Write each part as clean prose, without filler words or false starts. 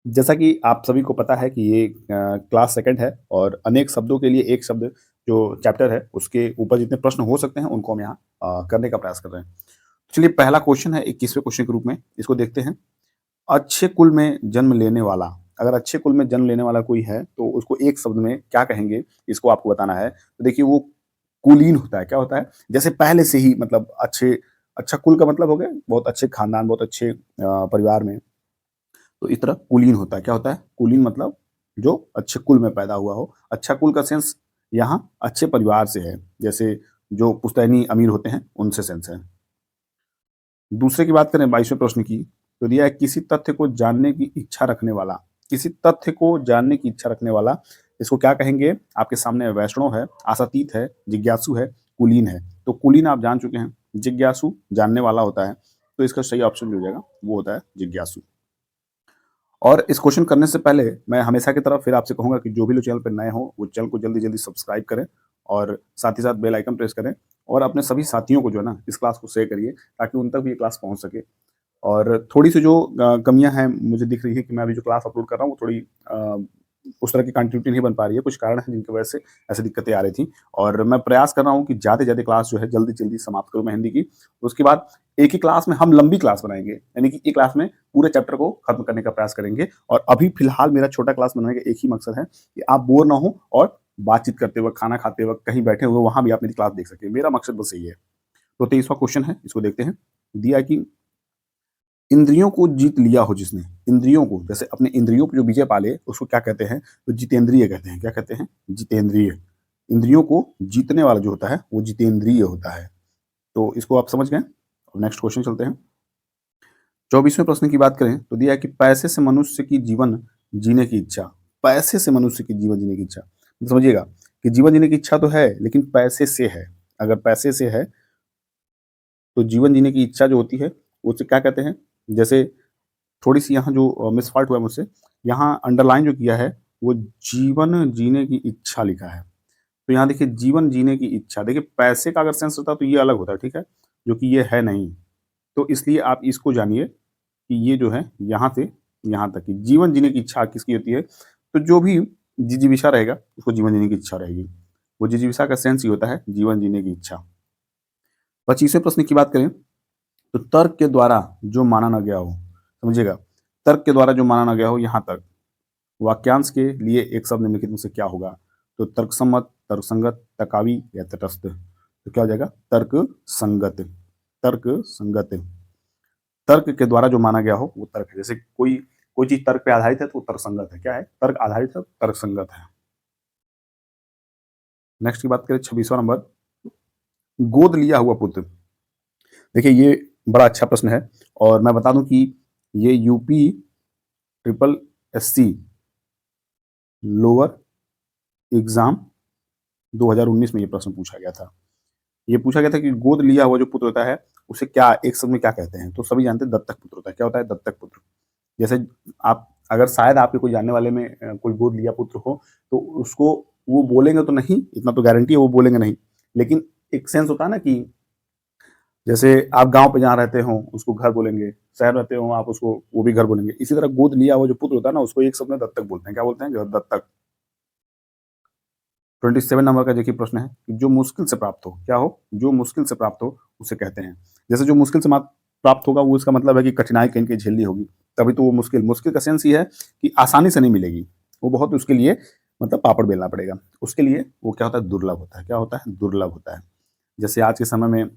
जैसा कि आप सभी को पता है कि ये क्लास सेकंड है और अनेक शब्दों के लिए एक शब्द जो चैप्टर है, उसके ऊपर जितने प्रश्न हो सकते हैं, उनको हम यहाँ करने का प्रयास कर रहे हैं। चलिए पहला क्वेश्चन है 21वें क्वेश्चन के रूप में, इसको देखते हैं। अच्छे कुल में जन्म लेने वाला, अगर अच्छे कुल में जन्म लेने वाला कोई है, तो उसको एक शब्द में क्या कहेंगे, इसको आपको बताना है। तो देखिए वो कुलीन होता है, क्या होता है? जैसे पहले से ही मतलब अच्छा कुल का मतलब हो गया बहुत अच्छे खानदान, बहुत अच्छे परिवार में। तो इस तरह कुलीन होता है, क्या होता है? कुलीन मतलब जो अच्छे कुल में पैदा हुआ हो। अच्छा कुल का सेंस यहाँ अच्छे परिवार से है, जैसे जो पुश्तैनी अमीर होते हैं, उनसे सेंस है। दूसरे की बात करें 22वें प्रश्न की, तो दिया है किसी तथ्य को जानने की इच्छा रखने वाला। किसी तथ्य को जानने की इच्छा रखने वाला, इसको क्या कहेंगे? आपके सामने वैष्णव है, आशातीत है, जिज्ञासु है, कुलीन है। तो कुलीन आप जान चुके हैं, जिज्ञासु जानने वाला होता है। तो इसका सही ऑप्शन जो हो जाएगा वो होता है जिज्ञासु। और इस क्वेश्चन करने से पहले मैं हमेशा की तरह फिर आपसे कहूँगा कि जो भी लोग चैनल पे नए हों, वो चैनल को जल्दी-जल्दी सब्सक्राइब करें और साथ ही साथ बेल आइकन प्रेस करें और अपने सभी साथियों को जो है ना, इस क्लास को शेयर करिए ताकि उन तक भी ये क्लास पहुँच सके। और थोड़ी-सी जो कमियाँ हैं मुझे दिख रही है कि मैं अभी जो क्लास अपलोड कर रहा हूँ वो थोड़ी उस तरह की कंटिन्यूटी नहीं बन पा रही है। कुछ कारण हैं जिनकी वजह से ऐसी दिक्कतें आ रही थी और मैं प्रयास कर रहा हूँ कि ज़्यादा से ज़्यादा क्लास जो है जल्दी-जल्दी समाप्त करूँ मैं हिंदी की। उसके बाद एक ही क्लास में हम लंबी क्लास बनाएँगे, यानी कि एक क्लास में पूरे चैप्टर को खत्म करने का प्रयास करेंगे और अभी फिलहाल मेरा छोटा क्लास बनाने का एक ही मकसद है कि आप बोर ना हो और बातचीत करते वक़्त, खाना खाते वक़्त, कहीं बैठे हुए वहाँ भी आप मेरी क्लास देख सकें। मेरा मकसद बस यही है। तो 23वां क्वेश्चन है, इसको देखते हैं। दिया है कि इंद्रियों को जीत लिया हो जिसने, इंद्रियों को जैसे अपने इंद्रियों पे जो विजय पा ले, उसको क्या कहते हैं? तो जितेंद्रिय कहते हैं। क्या कहते हैं? जितेंद्रिय। इंद्रियों को जीतने वाला जो होता है, वो जितेंद्रिय होता है। तो इसको आप समझ गए? अब नेक्स्ट क्वेश्चन चलते हैं। 24वें प्रश्न की बात करें, तो दिया है कि पैसे से मनुष्य की जीवन जीने की इच्छा। पैसे से मनुष्य की जीवन जीने की इच्छा। तो समझिएगा कि जीवन जीने की इच्छा तो है, लेकिन पैसे से है। अगर पैसे से है, तो जीवन जीने की इच्छा जो होती है, उसे क्या कहते हैं? जैसे थोड़ी-सी यहाँ जो मिसफ़ॉल्ट हुआ मुझसे, यहाँ अंडरलाइन जो किया है, वो जीवन जीने की इच्छा लिखा है। तो यहाँ देखिए जीवन जीने की इच्छा, देखिए पैसे का अगर सेंस होता तो ये अलग होता, ठीक है? जो कि ये है नहीं। तो इसलिए आप इसको जानिए कि ये जो है यहाँ से यहाँ तक की जीवन जीने की इच्छा किसकी होती है? तो जो भी जिजीविषा रहेगा, उसको जीवन जीने की इच्छा रहेगी। वो जिजीविषा का सेंस ये होता है जीवन जीने की इच्छा। 25वें प्रश्न की बात करें, तो तर्क के द्वारा जो माना ना गया हो, समझिएगा, तर्क के द्वारा जो माना ना गया हो यहाँ तक, वाक्यांश के लिए एक शब्द निम्नलिखित में से क्या होगा? तो तर्कसम्मत, तर्कसंगत, तकावी या तटस्थ। तो क्या हो जाएगा? तर्क संगत। तर्क संगत। तर्क के द्वारा जो माना गया हो वो तर्क है। जैसे कोई कोई चीज तर्क पे आधारित है तो वो तर्क संगत है। क्या है? तर्क आधारित है, तर्क संगत है। नेक्स्ट की बात करें 26वां नंबर, गोद लिया हुआ पुत्र। देखिए ये बड़ा अच्छा प्रश्न है और मैं बता दूं कि ये UP triple SC lower exam 2019 में ये प्रश्न पूछा गया था। ये पूछा गया था कि गोद लिया हुआ जो पुत्र होता है, उसे क्या एक शब्द में क्या कहते हैं? तो सभी जानते हैं दत्तक पुत्र होता है। क्या होता है? दत्तक पुत्र। जैसे आप अगर शायद आपके कोई जानने वाले में कोई गोद लिया पुत्र हो, तो उसको वो बोलेंगे तो नहीं, इतना तो गारंटी है वो बोलेंगे नहीं। लेकिन एक सेंस होता है ना कि जैसे आप गाँव पे जहाँ रहते हो, उसको घर बोलेंगे, शहर रहते हो आप उसको वो भी घर बोलेंगे। इसी तरह गोद लिया हुआ जो पुत्र होता है ना, उसको एक शब्द में दत्तक बोलते हैं। क्या बोलते हैं? दत्तक। 27 नंबर का देखिए प्रश्न है कि जो मुश्किल से प्राप्त हो, क्या हो? जो मुश्किल से प्राप्त हो, उसे कहते हैं। जैसे जो मुश्किल से प्राप्त होगा, वो इसका मतलब है कि कठिनाई कहीं-कहीं झेलनी होगी, तभी तो वो मुश्किल मुश्किल का सेंस ये है कि आसानी से नहीं मिलेगी। वो बहुत उसके लिए मतलब पापड़ बेलना पड़ेगा। उसके लिए वो क्या होता है? दुर्लभ होता है। क्या होता है? दुर्लभ होता है। जैसे आज के समय में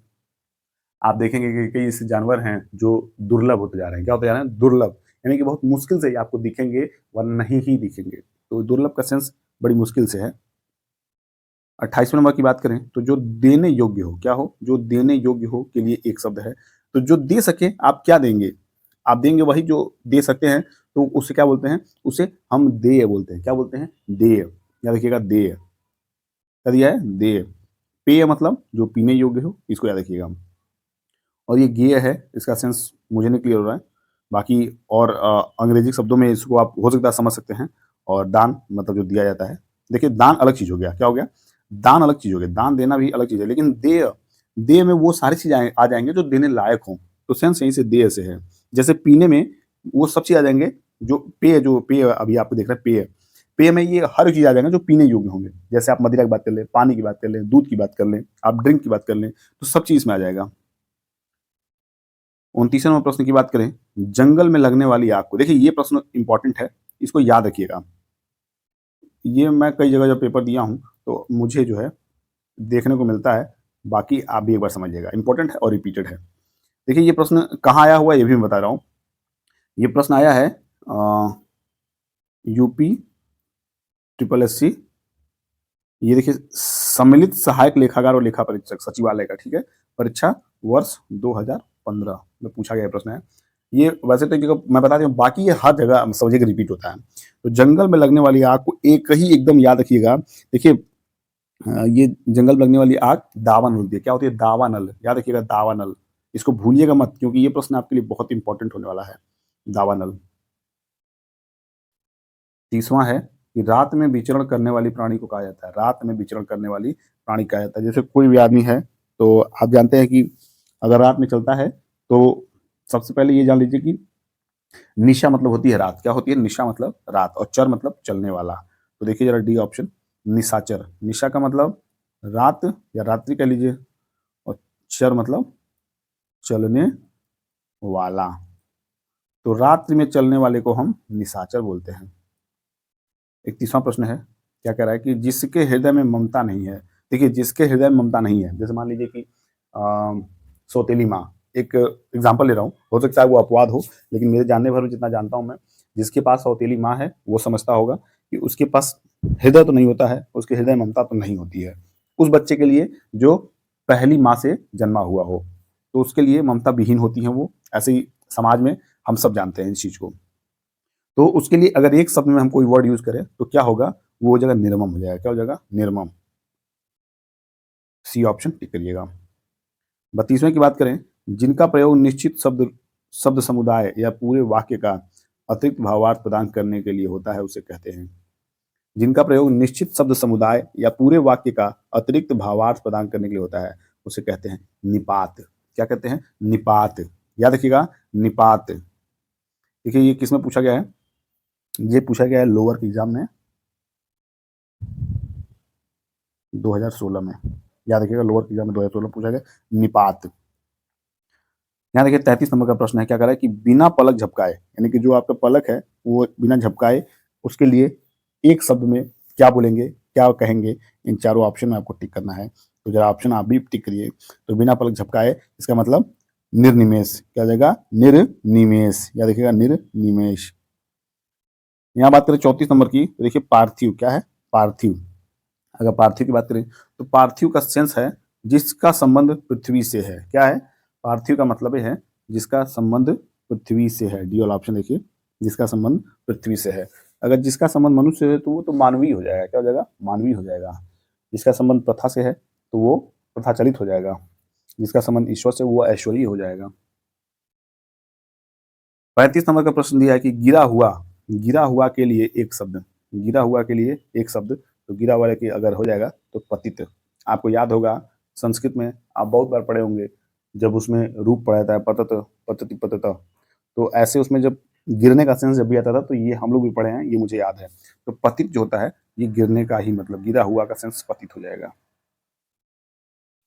आप देखेंगे कि कई ऐसे जानवर हैं जो दुर्लभ होते जा रहे हैं। क्या होते जा रहे हैं? दुर्लभ। यानी कि बहुत मुश्किल से ही आपको दिखेंगे, वरना नहीं ही दिखेंगे। तो दुर्लभ का सेंस बड़ी मुश्किल से है। 28वें नंबर की बात करें, तो जो देने योग्य हो, क्या हो? जो देने योग्य हो के लिए एक शब्द है। तो जो दे सके, आप क्या देंगे? आप देंगे वही जो दे सकते हैं, तो उसे क्या बोलते हैं? उसे हम देय बोलते हैं। क्या बोलते हैं? देय। याद रखिएगा देय। क्या दिया है? देय। पेय मतलब जो पीने योग्य हो, इसको याद रखिएगा। और ये गेय है, इसका सेंस मुझे नहीं क्लियर हो रहा है। बाकी और अंग्रेजी शब्दों में इसको आप हो सकता है समझ सकते हैं। और दान मतलब जो दिया जाता है। देखिए दान अलग चीज़ हो गया, क्या हो गया? दान अलग चीज़ हो गया, दान देना भी अलग चीज़ है। लेकिन देय, देय में वो सारी चीज़ आ जाएँगे जो देने लायक हों। तो सेंस यहीं से देय से है। जैसे पीने में वो सब चीज़ आ जाएँगे जो पेय अभी आपको देख रहे हैं पेय, पेय में ये हर चीज़ आ जाएगा जो पीने योग्य होंगे। जैसे आप मदिरा की बात कर लें, पानी की बात कर लें, दूध की बात कर लें, आप ड्रिंक की बात कर लें, तो सब चीज़ इसमें आ जाएगा। 29वां नंबर प्रश्न की बात करें, जंगल में लगने वाली आग को, देखिए ये प्रश्न इंपॉर्टेंट है, इसको याद रखिएगा। ये मैं कई जगह जब पेपर दिया हूँ, तो मुझे जो है देखने को मिलता है, बाकी आप भी एक बार समझिएगा, इंपॉर्टेंट है और रिपीटेड है। देखिए ये प्रश्न कहाँ आया हुआ है ये भी मैं बता रहा हूँ। ये प्रश्न आया है यूपी ट्रिपल एस सी, ये देखिए सम्मिलित सहायक लेखाकार और लेखा परीक्षक सचिवालय का, ठीक है, परीक्षा वर्ष 2015 में पूछा गया प्रश्न है। ये वैसे तो जगह मैं बता दूं, बाकी ये हर जगह समझिए रिपीट होता है। तो जंगल में लगने वाली आग को एक ही एकदम याद रखिएगा। देखिए ये जंगल में लगने वाली आग दावानल होती है। क्या होती है? दावानल, याद रखिएगा दावानल। इसको भूलिएगा मत, क्योंकि ये प्रश्न आपके लिए बहुत इंपॉर्टेंट होने वाला है। दावानल। 30वां है कि रात में विचरण करने वाली प्राणी को कहा जाता है। रात में विचरण करने वाली प्राणी कहा जाता है। जैसे कोई भी आदमी है, तो आप जानते हैं कि अगर रात में चलता है, तो सबसे पहले ये जान लीजिए कि निशा मतलब होती है रात। क्या होती है? निशा मतलब रात, और चर मतलब चलने वाला। तो देखिए जरा डी ऑप्शन, निशाचर। निशा का मतलब रात या रात्रि कह लीजिए, और चर मतलब चलने वाला। तो रात्रि में चलने वाले को हम निशाचर बोलते हैं। 31वां प्रश्न है, क्या कह रहा है कि जिसके हृदय में ममता नहीं है। देखिए जिसके हृदय में ममता नहीं है, जैसे मान लीजिए कि सौतेली माँ, एक एग्जाम्पल ले रहा हूँ, हो सकता है वो अपवाद हो, लेकिन मेरे जानने भर में जितना जानता हूँ मैं, जिसके पास सौतेली माँ है वो समझता होगा कि उसके पास हृदय तो नहीं होता है, उसके हृदय में ममता तो नहीं होती है। उस बच्चे के लिए जो पहली माँ से जन्मा हुआ हो, तो उसके लिए ममता विहीन होती है वो। ऐसे ही समाज में हम सब जानते हैं इस चीज को। तो उसके लिए अगर एक शब्द में हम कोई वर्ड यूज करें तो क्या होगा? वो हो जाएगा निर्मम, हो जाएगा। क्या हो जाएगा? निर्मम। सी ऑप्शन टिक करिएगा। 32वें की बात करें, जिनका प्रयोग निश्चित शब्द शब्द समुदाय या पूरे वाक्य का अतिरिक्त भावार्थ प्रदान करने के लिए होता है, उसे कहते हैं। जिनका प्रयोग निश्चित शब्द समुदाय या पूरे वाक्य का अतिरिक्त भावार्थ प्रदान करने के लिए होता है, उसे कहते हैं निपात। क्या कहते हैं? निपात। याद रखिएगा, निपात। देखिए ये किसमें पूछा गया है? ये पूछा गया है लोअर के एग्जाम में 2016 में। याद रखिएगा लोअर एग्जाम में 2016 में पूछा गया निपात। यहाँ देखिए 33 नंबर का प्रश्न है, क्या कर रहा है कि बिना पलक झपकाए, यानी कि जो आपका पलक है वो बिना झपकाए, उसके लिए एक शब्द में क्या बोलेंगे, क्या कहेंगे? इन चारों ऑप्शन में आपको टिक करना है। तो जरा ऑप्शन आप भी टिक करिए। तो बिना पलक झपकाए, इसका मतलब निर्निमेष। क्या हो जाएगा? निर्निमेष। या देखिएगा निर्निमेष। यहाँ बात करें 34 नंबर की, तो देखिए पार्थिव। क्या है? पार्थिव। अगर पार्थिव की बात करें तो पार्थिव का सेंस है जिसका संबंध पृथ्वी से है। क्या है? पार्थिव का मतलब है जिसका संबंध पृथ्वी से है। डी वाला ऑप्शन देखिए, जिसका संबंध पृथ्वी से है। अगर जिसका संबंध मनुष्य से है तो वो तो मानवीय हो जाएगा। क्या हो जाएगा? मानवीय हो जाएगा। जिसका संबंध प्रथा से है तो वो प्रथाचलित हो जाएगा। जिसका संबंध ईश्वर से वो ऐश्वर्य हो जाएगा। 35 नंबर का प्रश्न दिया है कि गिरा हुआ, गिरा हुआ के लिए एक शब्द, गिरा हुआ के लिए एक शब्द। तो गिरा हुआ के अगर हो जाएगा तो पतित। आपको याद होगा संस्कृत में आप बहुत बार पढ़े होंगे, जब उसमें रूप पढ़ा जाता है पतत, पतति पतत, तो ऐसे उसमें जब गिरने का सेंस जब भी आता था, तो ये हम लोग भी पढ़े हैं, ये मुझे याद है। तो पतित जो होता है ये गिरने का ही मतलब, गिरा हुआ का सेंस पतित हो जाएगा।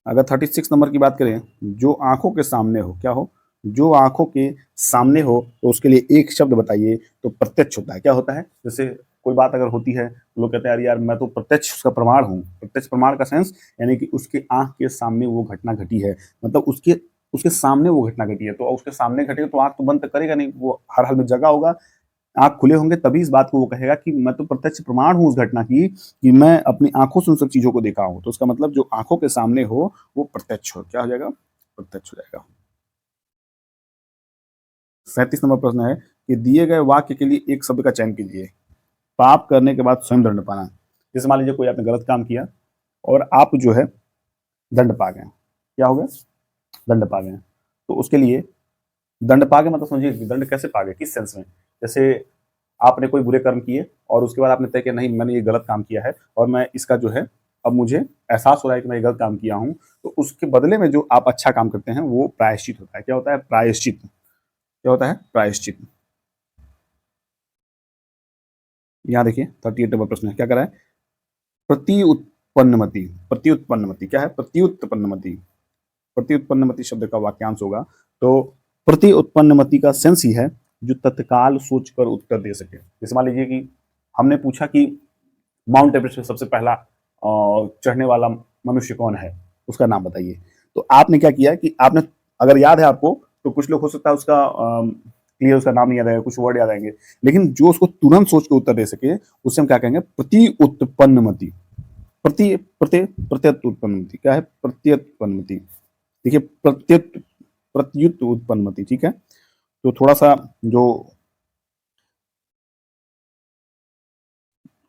अगर 36 नंबर की बात करें, जो आंखों के सामने हो। क्या हो? जो आंखों के सामने हो, तो उसके लिए एक शब्द बताइए। तो प्रत्यक्ष होता है। क्या होता है? जैसे कोई बात अगर होती है तो लोग कहते हैं यार मैं तो प्रत्यक्ष उसका प्रमाण हूँ। प्रत्यक्ष प्रमाण का सेंस यानी कि उसके आंख के सामने वो घटना घटी है, मतलब उसके उसके सामने वो घटना घटी है। तो उसके सामने घटेगा तो आंख तो बंद करेगा नहीं, वो हर हाल में जगा होगा। आँख खुले होंगे तभी इस बात को वो कहेगा कि मैं तो प्रत्यक्ष प्रमाण हूँ उस घटना की, कि मैं अपनी आँखों से उन सब चीज़ों को देखा हूँ। तो उसका मतलब जो आँखों के सामने हो वो प्रत्यक्ष हो। क्या हो जाएगा? प्रत्यक्ष हो जाएगा। 37 नंबर प्रश्न है कि दिए गए वाक्य के लिए एक शब्द का चयन कीजिए। पाप करने के बाद स्वयं दंड पाना। जैसे मान लीजिए कोई आपने गलत काम किया और आप जो है दंड पा गए। क्या हो गया? दंड पा गए। तो उसके लिए दंड पा गए मतलब समझिए दंड कैसे पा गए, किस सेंस में? जैसे आपने कोई बुरे कर्म किए और उसके बाद आपने तय किया नहीं मैंने ये गलत काम किया है और मैं इसका जो है अब मुझे एहसास हो रहा है कि मैं ये गलत काम किया हूँ, तो उसके बदले में जो आप अच्छा काम करते हैं वो प्रायश्चित होता है। क्या होता है? प्रायश्चित। क्या होता है? प्रायश्चित। यहाँ देखिए 38 नंबर प्रश्न है, क्या कह रहा है? प्रत्युत्पन्नमति। प्रत्युत्पन्नमति क्या है? प्रत्युत्पन्नमति। प्रत्युत्पन्नमति शब्द का वाक्यांश होगा, तो प्रत्युत्पन्नमति का सेंस ही है जो तत्काल सोचकर उत्तर दे सके। जैसे मान लीजिए कि हमने पूछा कि माउंट एवरेस्ट पे सबसे पहला चढ़ने वाला मनुष्य कौन है, उसका नाम बताइए। तो आपने क्या किया कि आपने, अगर याद है आपको, तो कुछ लोग हो सकता है उसका क्लियर उसका नाम नहीं याद आएगा, कुछ वर्ड याद आएंगे, लेकिन जो उसको तुरंत सोच के उत्तर दे सके उससे हम क्या कहेंगे? प्रति उत्पन्नमति। प्रति प्रत्यय प्रत्यय उत्पन्नमति क्या है? प्रत्युत्पन्नमति। देखिए प्रत्युत उत्पन्नमति, ठीक है। तो थोड़ा सा जो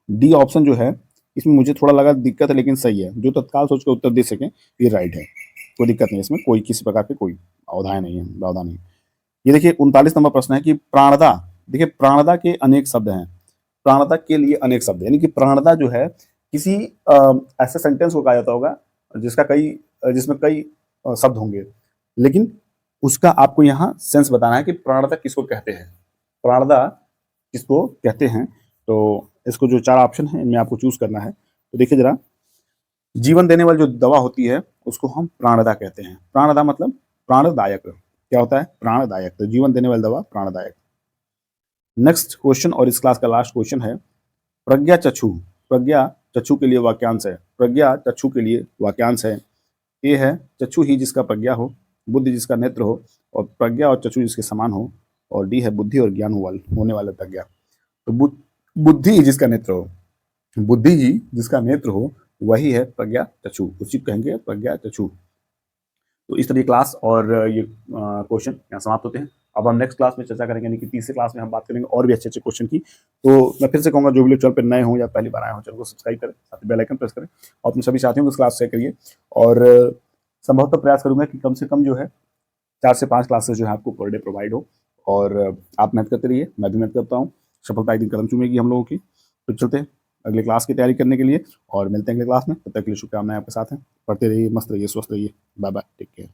डी ऑप्शन जो है इसमें मुझे थोड़ा लगा दिक्कत है, लेकिन सही है, जो तत्काल सोच के उत्तर दे सके ये राइट है, कोई दिक्कत नहीं है इसमें, कोई किसी प्रकार के कोई अवधाय नहीं है, प्रावधान नहीं। ये देखिए 39 नंबर प्रश्न है कि प्राणदा। देखिए प्राणदा के अनेक शब्द हैं, प्राणदा के लिए अनेक शब्द, यानी कि प्राणदा जो है किसी ऐसे सेंटेंस को कहा जाता होगा जिसका कई जिसमें कई शब्द होंगे, लेकिन उसका आपको यहाँ सेंस बताना है कि प्राणदा किसको कहते हैं, प्राणदा किसको कहते हैं। तो इसको जो 4 ऑप्शन है इनमें आपको चूज करना है। तो देखिए जरा, जीवन देने वाली जो दवा होती है उसको हम प्राणदा कहते हैं। प्राणदा मतलब प्राणदायक, क्या होता है? प्राणदायक। तो जीवन देने वाली दवा प्राणदायक। नेक्स्ट क्वेश्चन और इस क्लास का लास्ट क्वेश्चन है, प्रज्ञा चक्षु। प्रज्ञा चक्षु के लिए वाक्यांश है, प्रज्ञा चक्षु के लिए वाक्यांश है। ए है चक्षु ही जिसका प्रज्ञा हो, बुद्धि जिसका नेत्र हो, और प्रज्ञा और चक्षु जिसके समान हो, और डी है बुद्धि और ज्ञान होने वाला प्रज्ञा। तो बुद्धि ही जिसका नेत्र हो, बुद्धि ही जिसका नेत्र हो वही है प्रज्ञा चक्षु, उसी को कहेंगे प्रज्ञा चक्षु। तो इस तरह क्लास और ये क्वेश्चन यहाँ समाप्त होते हैं। अब हम नेक्स्ट क्लास में चर्चा करेंगे, यानी कि तीसरे क्लास में हम बात करेंगे और भी अच्छे अच्छे क्वेश्चन की। तो मैं फिर से कहूँगा, जो भी लोग चैनल पर नए हों या पहली बार आए हों, चैनल को सब्सक्राइब करें, साथ ही बेल आइकन प्रेस करें और अपने सभी साथियों को इस क्लास शेयर करिए। और संभवतः प्रयास करूंगा कि कम से कम जो है 4 से 5 क्लासेस जो है आपको पर डे प्रोवाइड हो, और आप मेहनत करते रहिए, मैं भी मेहनत करता हूँ। सफलता एक दिन कदम चूमेगी हम लोगों की। तो चलते हैं अगले क्लास की तैयारी करने के लिए, और मिलते हैं अगले क्लास में। तब तक के लिए शुभकामनाएं आपके साथ हैं। पढ़ते रहिए, मस्त रहिए, स्वस्थ रहिए। Bye bye, take care.